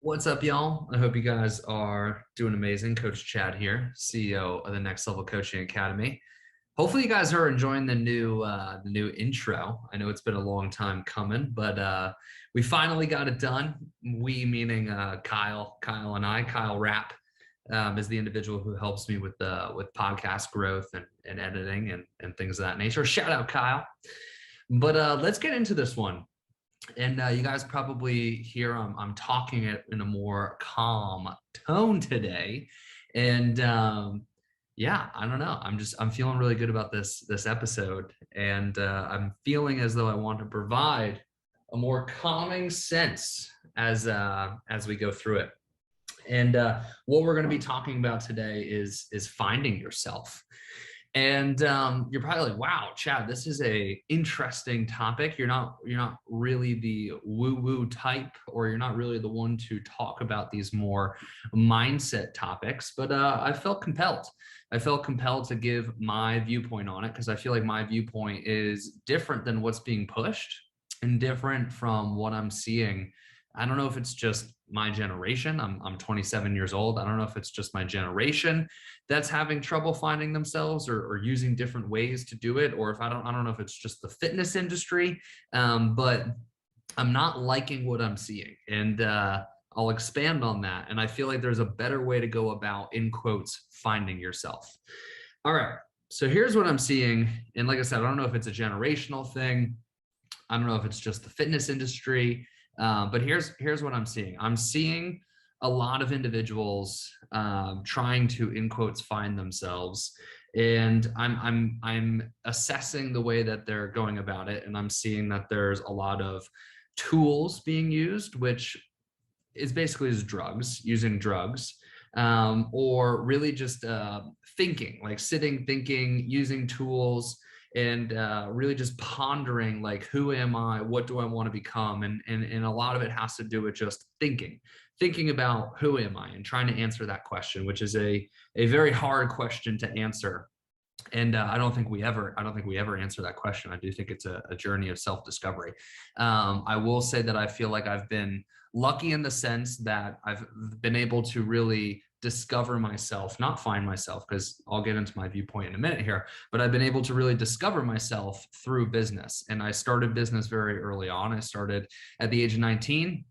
What's up, y'all? I hope you guys are doing amazing. Coach Chad here, CEO of the Next Level Coaching Academy. Hopefully, you guys are enjoying the new intro. I know it's been a long time coming, but we finally got it done. We meaning Kyle and I. Kyle Rapp is the individual who helps me with podcast growth and editing and things of that nature. Shout out, Kyle. But let's get into this one. And you guys probably hear I'm talking it in a more calm tone today. And yeah, I don't know. I'm feeling really good about this episode, and I'm feeling as though I want to provide a more calming sense as we go through it. And what we're going to be talking about today is finding yourself. And you're probably like, wow, Chad, this is a interesting topic. You're not really the woo-woo type, or you're not really the one to talk about these more mindset topics. But I felt compelled. I felt compelled to give my viewpoint on it because I feel like my viewpoint is different than what's being pushed and different from what I'm seeing. I don't know if it's just my generation. I'm 27 years old. I don't know if it's just my generation that's having trouble finding themselves or using different ways to do it, or if I don't know if it's just the fitness industry. But I'm not liking what I'm seeing, and I'll expand on that. And I feel like there's a better way to go about, in quotes, finding yourself. All right. So here's what I'm seeing. And like I said, I don't know if it's a generational thing. I don't know if it's just the fitness industry. But here's what I'm seeing. I'm seeing a lot of individuals trying to, in quotes, find themselves, and I'm assessing the way that they're going about it, and I'm seeing that there's a lot of tools being used, which is basically is drugs, using drugs, or really just thinking, like sitting, thinking, using tools, and really just pondering, like, who am I? What do I want to become? And a lot of it has to do with just thinking about who am I and trying to answer that question, which is a very hard question to answer. And I don't think we ever answer that question. I do think it's a journey of self-discovery. I will say that I feel like I've been lucky in the sense that I've been able to really discover myself, not find myself, because I'll get into my viewpoint in a minute here, but I've been able to really discover myself through business. And I started business very early on. I started at the age of 19.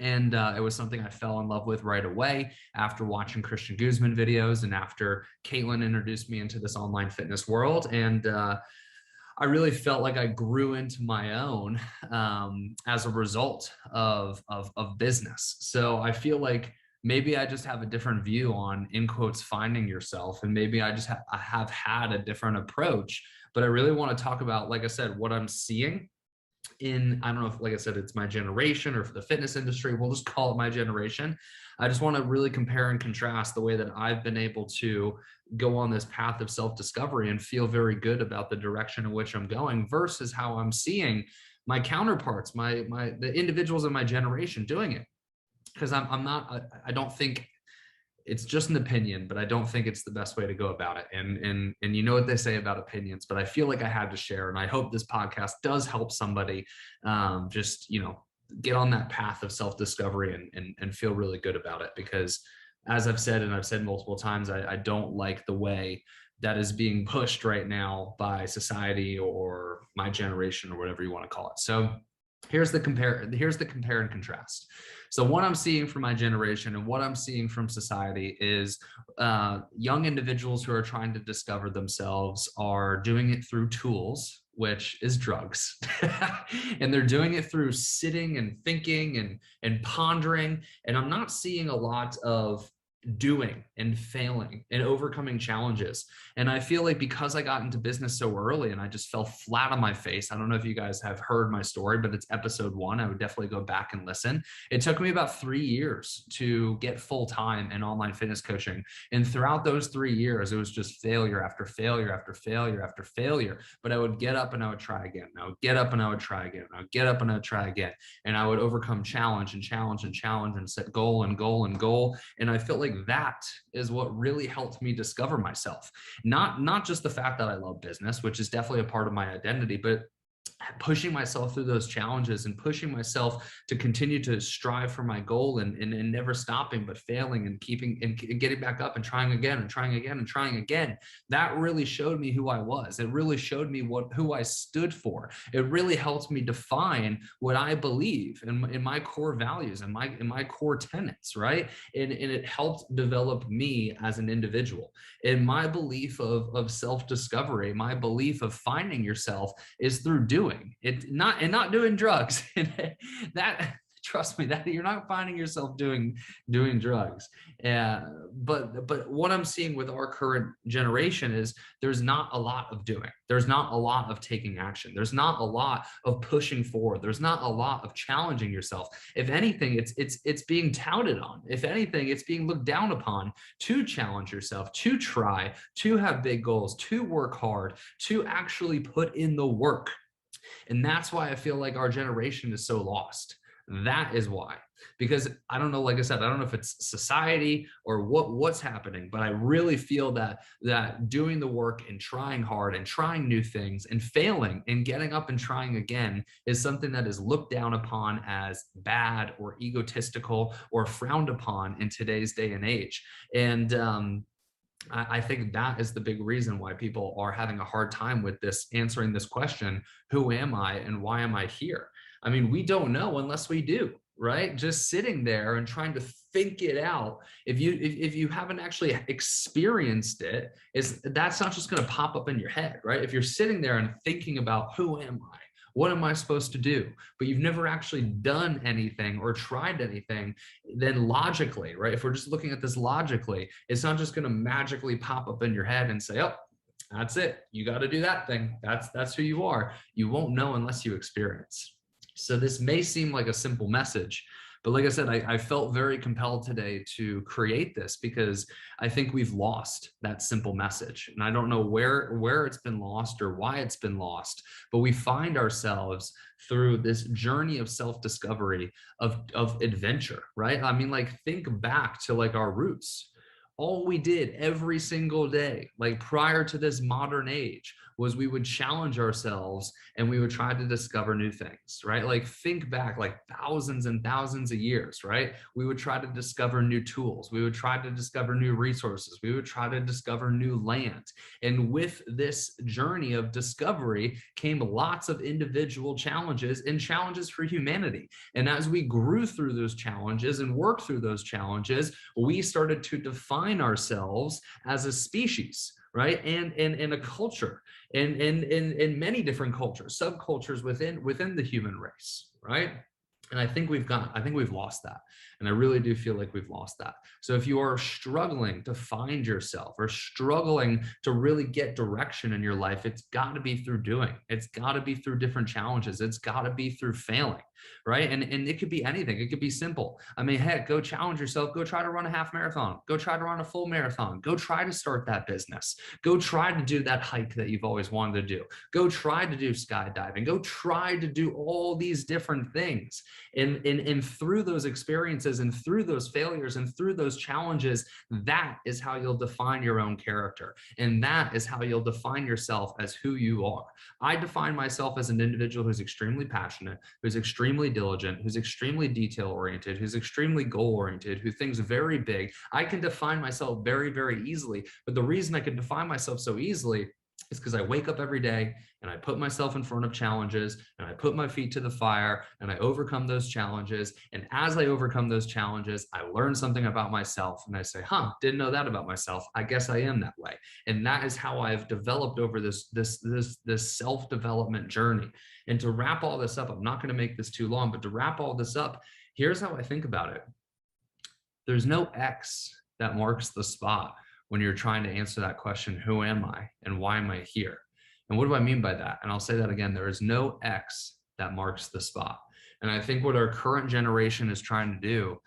And it was something I fell in love with right away after watching Christian Guzman videos and after Caitlin introduced me into this online fitness world. And I really felt like I grew into my own as a result of business. So I feel like maybe I just have a different view on, in quotes, finding yourself. And maybe I have had a different approach. But I really want to talk about, like I said, what I'm seeing in, I don't know if, like I said, it's my generation or for the fitness industry, we'll just call it my generation. I just want to really compare and contrast the way that I've been able to go on this path of self-discovery and feel very good about the direction in which I'm going versus how I'm seeing my counterparts, the individuals in my generation doing it. Because I don't think it's just an opinion, but I don't think it's the best way to go about it. And you know what they say about opinions, but I feel like I had to share, and I hope this podcast does help somebody just, get on that path of self-discovery and feel really good about it. Because as I've said, and I've said multiple times, I don't like the way that is being pushed right now by society or my generation or whatever you want to call it. So here's the compare and contrast. So what I'm seeing from my generation and what I'm seeing from society is young individuals who are trying to discover themselves are doing it through tools, which is drugs. And they're doing it through sitting and thinking and pondering. And I'm not seeing a lot of doing and failing and overcoming challenges. And I feel like because I got into business so early and I just fell flat on my face. I don't know if you guys have heard my story, but it's episode 1. I would definitely go back and listen. It took me about 3 years to get full-time in online fitness coaching. And throughout those 3 years, it was just failure after failure after failure after failure. But I would get up and I would try again. And I would get up and I would try again. And I would get up and I would try again. And I would overcome challenge and challenge and challenge and set goal and goal and goal. And I felt like that is what really helped me discover myself. Not just the fact that I love business, which is definitely a part of my identity, but pushing myself through those challenges and pushing myself to continue to strive for my goal and never stopping, but failing and keeping and getting back up and trying again and trying again and trying again. That really showed me who I was. It really showed me who I stood for. It really helped me define what I believe in my core values and my core tenets, right? And it helped develop me as an individual. And my belief of self-discovery, my belief of finding yourself is through doing it, not doing drugs. That, trust me, that you're not finding yourself doing drugs. But what I'm seeing with our current generation is there's not a lot of doing. There's not a lot of taking action. There's not a lot of pushing forward. There's not a lot of challenging yourself. If anything, it's being touted on. If anything, it's being looked down upon to challenge yourself, to try, to have big goals, to work hard, to actually put in the work. And that's why I feel like our generation is so lost. That is why. Because I don't know, like I said, I don't know if it's society or what's happening, but I really feel that doing the work and trying hard and trying new things and failing and getting up and trying again is something that is looked down upon as bad or egotistical or frowned upon in today's day and age. And I think that is the big reason why people are having a hard time with this, answering this question, who am I and why am I here? I mean, we don't know unless we do, right? Just sitting there and trying to think it out. If you haven't actually experienced it, that's not just going to pop up in your head, right? If you're sitting there and thinking about who am I? What am I supposed to do? But you've never actually done anything or tried anything, then logically, right? If we're just looking at this logically, it's not just going to magically pop up in your head and say, oh, that's it. You got to do that thing. That's who you are. You won't know unless you experience. So this may seem like a simple message, but like I said, I felt very compelled today to create this because I think we've lost that simple message. And I don't know where it's been lost or why it's been lost, but we find ourselves through this journey of self-discovery, of adventure, right? I mean, like, think back to like our roots. All we did every single day, like prior to this modern age, was we would challenge ourselves and we would try to discover new things, right? Like, think back like thousands and thousands of years, right? We would try to discover new tools. We would try to discover new resources. We would try to discover new land. And with this journey of discovery came lots of individual challenges and challenges for humanity. And as we grew through those challenges and worked through those challenges, we started to define ourselves as a species, right? And in a culture, and in many different cultures, subcultures within the human race, right? And I think we've lost that. And I really do feel like we've lost that. So if you are struggling to find yourself or struggling to really get direction in your life, it's got to be through doing. It's got to be through different challenges. It's got to be through failing, right? And it could be anything. It could be simple. I mean, heck, go challenge yourself. Go try to run a half marathon. Go try to run a full marathon. Go try to start that business. Go try to do that hike that you've always wanted to do. Go try to do skydiving. Go try to do all these different things. And through those experiences and through those failures and through those challenges, that is how you'll define your own character. And that is how you'll define yourself as who you are. I define myself as an individual who's extremely passionate, who's extremely diligent, who's extremely detail-oriented, who's extremely goal-oriented, who thinks very big. I can define myself very, very easily. But the reason I can define myself so easily is because I wake up every day and I put myself in front of challenges and I put my feet to the fire and I overcome those challenges. And as I overcome those challenges, I learn something about myself and I say, didn't know that about myself. I guess I am that way. And that is how I've developed over this self-development journey. And to wrap all this up, I'm not going to make this too long, but to wrap all this up, here's how I think about it. There's no X that marks the spot when you're trying to answer that question, who am I and why am I here? And what do I mean by that? And I'll say that again, there is no X that marks the spot. And I think what our current generation is trying to do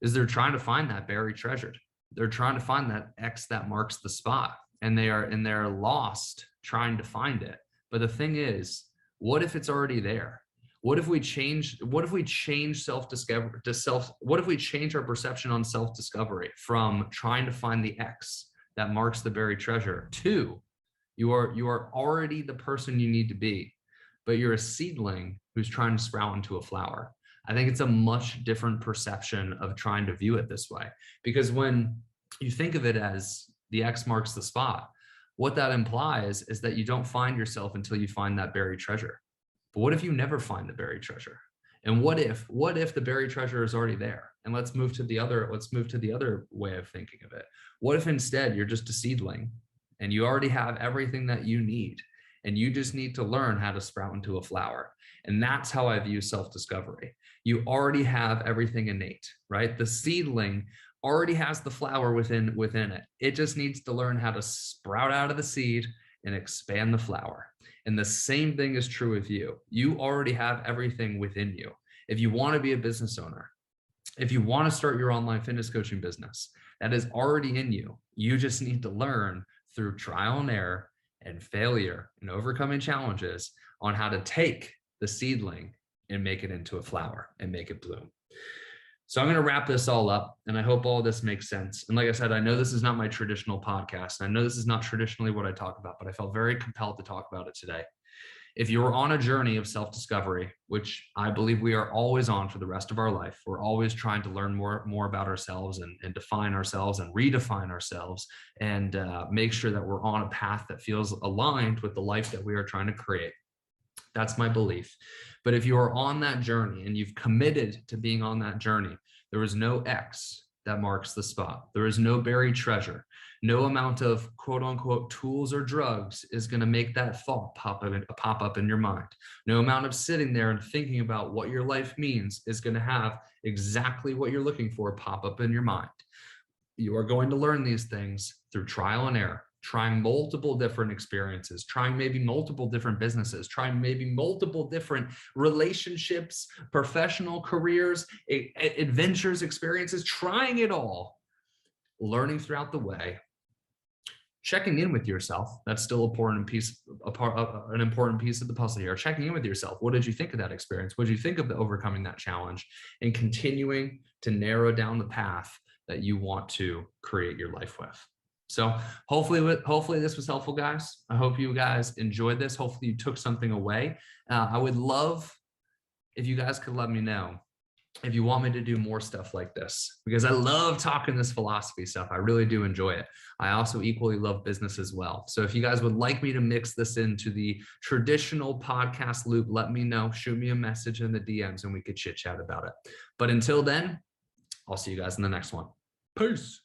is they're trying to find that buried treasure. They're trying to find that X that marks the spot, and they're lost trying to find it. But the thing is, what if it's already there? What if we change self-discovery to what if we change our perception on self-discovery from trying to find the X that marks the buried treasure to you are already the person you need to be. but you're a seedling who's trying to sprout into a flower. I think it's a much different perception of trying to view it this way, because when you think of it as the X marks the spot, what that implies is that you don't find yourself until you find that buried treasure. But what if you never find the buried treasure? And what if the buried treasure is already there? And let's move to the other way of thinking of it. What if instead you're just a seedling and you already have everything that you need, and you just need to learn how to sprout into a flower? And that's how I view self-discovery. You already have everything innate, right? The seedling already has the flower within it. It just needs to learn how to sprout out of the seed and expand the flower. And the same thing is true with you. You already have everything within you. If you want to be a business owner, if you want to start your online fitness coaching business, that is already in you. You just need to learn through trial and error and failure and overcoming challenges on how to take the seedling and make it into a flower and make it bloom. So I'm going to wrap this all up, and I hope all this makes sense. And like I said, I know this is not my traditional podcast, and I know this is not traditionally what I talk about, but I felt very compelled to talk about it today. If you're on a journey of self-discovery, which I believe we are always on for the rest of our life, we're always trying to learn more about ourselves and define ourselves and redefine ourselves, and make sure that we're on a path that feels aligned with the life that we are trying to create. That's my belief. But if you are on that journey and you've committed to being on that journey, there is no X that marks the spot. There is no buried treasure. No amount of quote unquote tools or drugs is going to make that thought pop up in your mind. No amount of sitting there and thinking about what your life means is going to have exactly what you're looking for pop up in your mind. You are going to learn these things through trial and error, trying multiple different experiences, trying maybe multiple different businesses, trying maybe multiple different relationships, professional careers, adventures, experiences, trying it all, learning throughout the way, checking in with yourself. That's still an important piece of the puzzle here. Checking in with yourself. What did you think of that experience? What did you think of overcoming that challenge? And continuing to narrow down the path that you want to create your life with. So hopefully this was helpful, guys. I hope you guys enjoyed this. Hopefully you took something away. I would love if you guys could let me know if you want me to do more stuff like this, because I love talking this philosophy stuff. I really do enjoy it. I also equally love business as well. So if you guys would like me to mix this into the traditional podcast loop, let me know. Shoot me a message in the DMs and we could chit chat about it. But until then, I'll see you guys in the next one. Peace.